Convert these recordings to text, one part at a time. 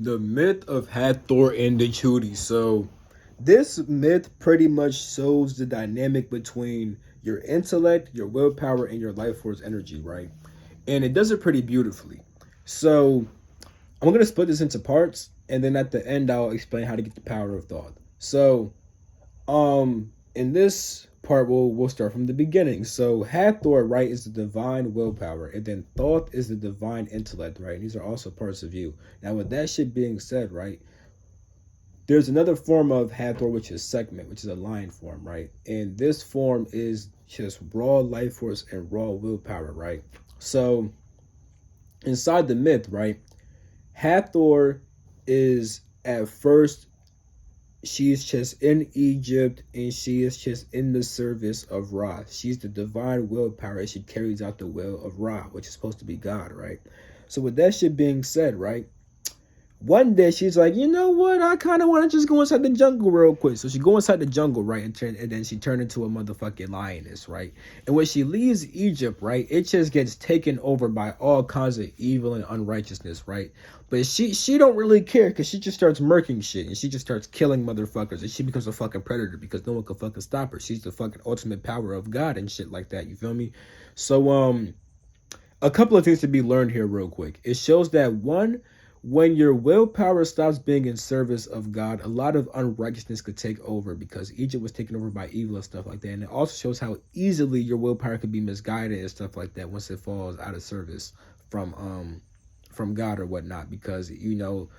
The myth of Hathor and the Chudy. So, this myth pretty much shows the dynamic between your intellect, your willpower, and your life force energy, right? And it does it pretty beautifully. So, I'm going to split this into parts, and then at the end, I'll explain how to get the power of thought. So, in this part, we'll start from the beginning. So, Hathor, right, is the divine willpower, and then Thoth is the divine intellect, right? And these are also parts of you. Now, with that shit being said, right, there's another form of Hathor, which is segment, which is a lion form, right? And this form is just raw life force and raw willpower, right? So, inside the myth, right, Hathor is at first, she's just in Egypt and she is just in the service of Ra. She's the divine willpower and she carries out the will of Ra, which is supposed to be God, right? So with that shit being said, right, one day she's like, you know what? I kind of want to just go inside the jungle real quick. So she go inside the jungle, right, and then she turned into a motherfucking lioness, right? And when she leaves Egypt, right, it just gets taken over by all kinds of evil and unrighteousness, right? But she don't really care because she just starts murking shit and she just starts killing motherfuckers and she becomes a fucking predator because no one can fucking stop her. She's the fucking ultimate power of God and shit like that. You feel me? So a couple of things to be learned here real quick. It shows that one, when your willpower stops being in service of God, a lot of unrighteousness could take over because Egypt was taken over by evil and stuff like that. And it also shows how easily your willpower could be misguided and stuff like that once it falls out of service from God or whatnot. Because you know,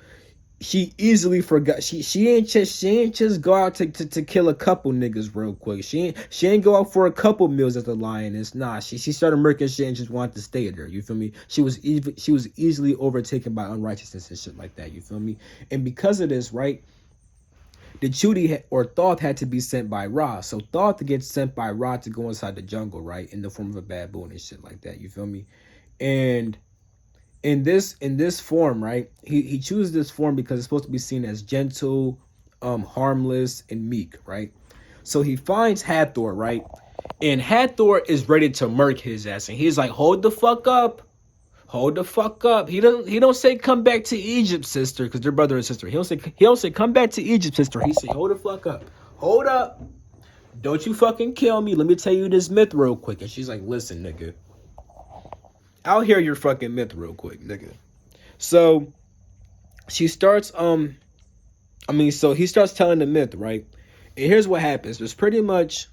she easily forgot. She ain't just go out to kill a couple niggas real quick. She ain't go out for a couple meals as a lioness. Nah, she started murking shit and just wanted to stay there. You feel me? She was easily overtaken by unrighteousness and shit like that. You feel me? And because of this, right, the Chudy or Thoth had to be sent by Ra. So Thoth gets sent by Ra to go inside the jungle, right, in the form of a baboon and shit like that. You feel me? And in this form, right, he chooses this form because it's supposed to be seen as gentle, harmless, and meek, right? So he finds Hathor, right, and Hathor is ready to murk his ass, and he's like, hold the fuck up, hold the fuck up. He don't say come back to Egypt, sister, because they're brother and sister. He don't say come back to Egypt, sister. He say hold the fuck up, hold up, don't you fucking kill me. Let me tell you this myth real quick. And she's like, listen, nigga, I'll hear your fucking myth real quick, nigga. So she starts so he starts telling the myth, right? And here's what happens. There's pretty much